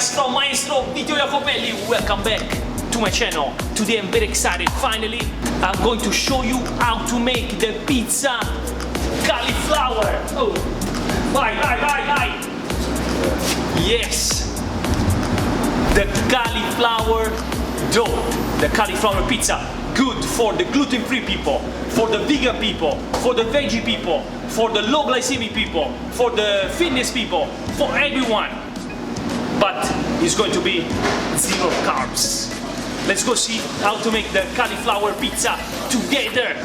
guys, from Maestro Vito Iacopelli, welcome back to my channel. Today I'm very excited, finally I'm going to show you how to make the pizza cauliflower. Oh, bye. Yes, the cauliflower dough, the cauliflower pizza. Good for the gluten-free people, for the vegan people, for the veggie people, for the low glycemic people, for the fitness people, for everyone. But it's going to be zero carbs. Let's go see how to make the cauliflower pizza together.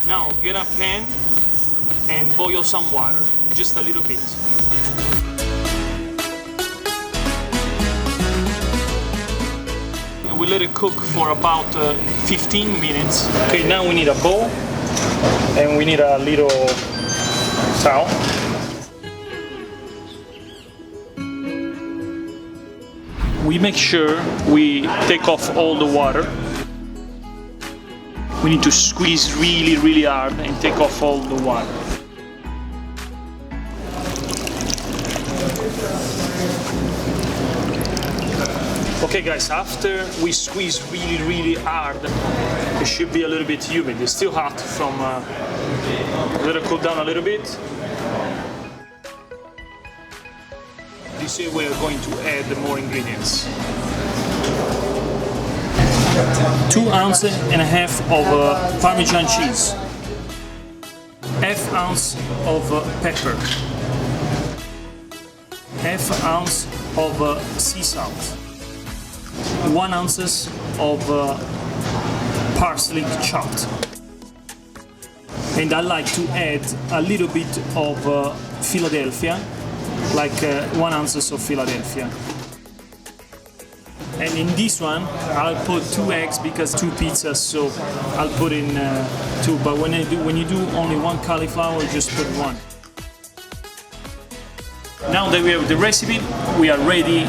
Now get a pan and boil some water, just a little bit. We let it cook for about 15 minutes. Okay, now we need a bowl and we need a little towel. We make sure we take off all the water. We need to squeeze really hard and take off all the water. Okay guys, after we squeeze really hard, it should be a little bit humid. It's still hot from, let it cool down a little bit. This way we are going to add more ingredients. 2.5 ounces of Parmesan cheese, ½ ounce of pepper, ½ ounce of sea salt, 1 ounce of parsley chopped, and I like to add a little bit of Philadelphia, like 1 ounce of Philadelphia. And in this one, I'll put 2 eggs because 2 pizzas, so I'll put in 2. But when you do only 1 cauliflower, just put 1. Now that we have the recipe, we are ready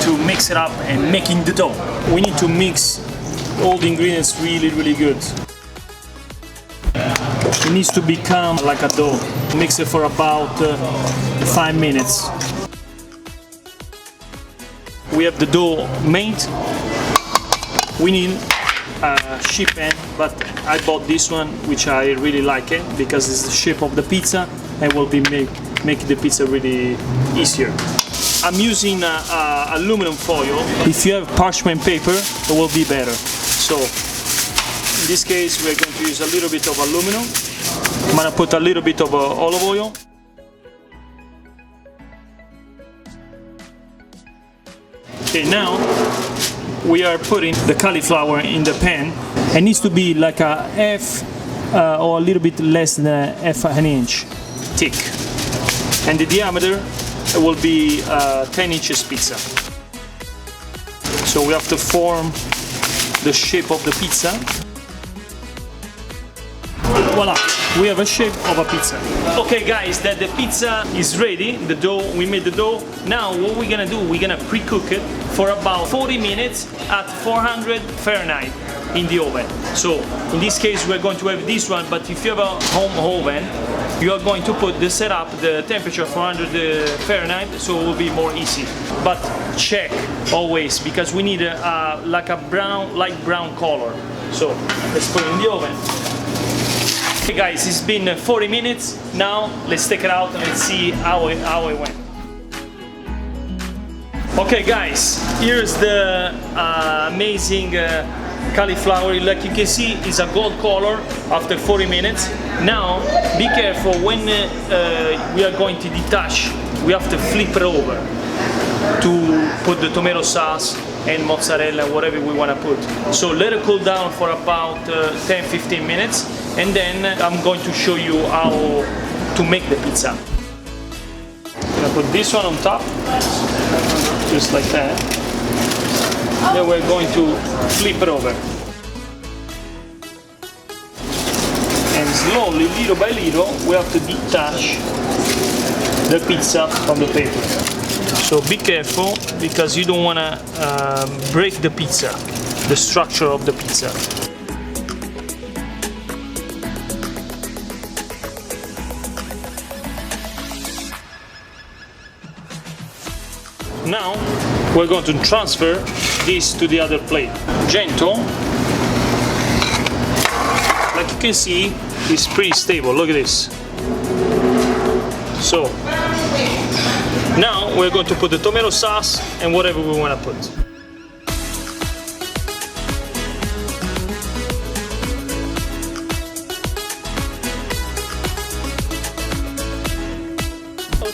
to mix it up and making the dough. We need to mix all the ingredients really good. It needs to become like a dough. Mix it for about 5 minutes. We have the dough made. We need a sheet pan, but I bought this one, which I really like it because it's the shape of the pizza and will be make the pizza really easier. I'm using aluminum foil. If you have parchment paper, it will be better. So in this case, we're going to use a little bit of aluminum. I'm gonna put a little bit of olive oil. Okay, now we are putting the cauliflower in the pan. It needs to be like a half or a little bit less than a half an inch thick, and the diameter will be 10 inches pizza. So we have to form the shape of the pizza. Voila, we have a shape of a pizza. Okay guys, that the pizza is ready, the dough, we made the dough. Now what we're gonna do, we're gonna pre-cook it for about 40 minutes at 400 Fahrenheit in the oven. So in this case we're going to have this one, but if you have a home oven, you are going to put the setup, the temperature 400 Fahrenheit, so it will be more easy. But check always, because we need like a brown, light brown color. So let's put it in the oven. Okay guys, it's been 40 minutes. Now let's take it out and let's see how it went. Okay guys, here's the amazing cauliflower. Like you can see, it's a gold color after 40 minutes. Now be careful when we are going to detach. We have to flip it over to put the tomato sauce and mozzarella, whatever we want to put. So let it cool down for about 10-15 minutes, and then I'm going to show you how to make the pizza. I'm gonna put this one on top, just like that. Then we're going to flip it over. And slowly, little by little, we have to detach the pizza from the paper. So be careful, because you don't want to break the pizza, the structure of the pizza. Now we're going to transfer this to the other plate. Gentle. Like you can see, it's pretty stable. Look at this. So now we're going to put the tomato sauce and whatever we want to put.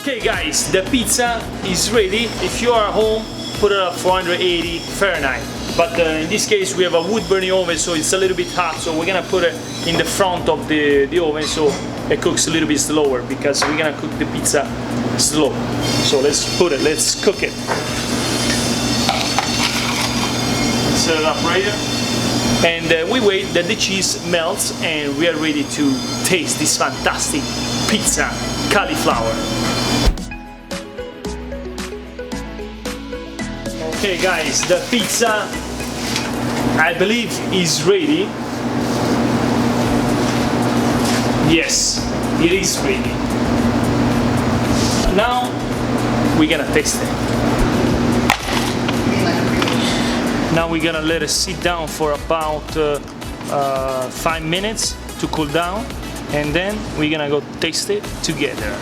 Okay guys, the pizza is ready. If you are at home, put it at 480 Fahrenheit. But in this case we have a wood burning oven, so it's a little bit hot, so we're gonna put it in the front of the oven so it cooks a little bit slower, because we're gonna cook the pizza slow. So let's cook it. Set it up right here. And we wait that the cheese melts, and we are ready to taste this fantastic pizza cauliflower. Okay guys, the pizza, I believe, is ready. Yes, it is ready. Now we're gonna taste it. Now we're gonna let it sit down for about 5 minutes to cool down, and then we're gonna go taste it together.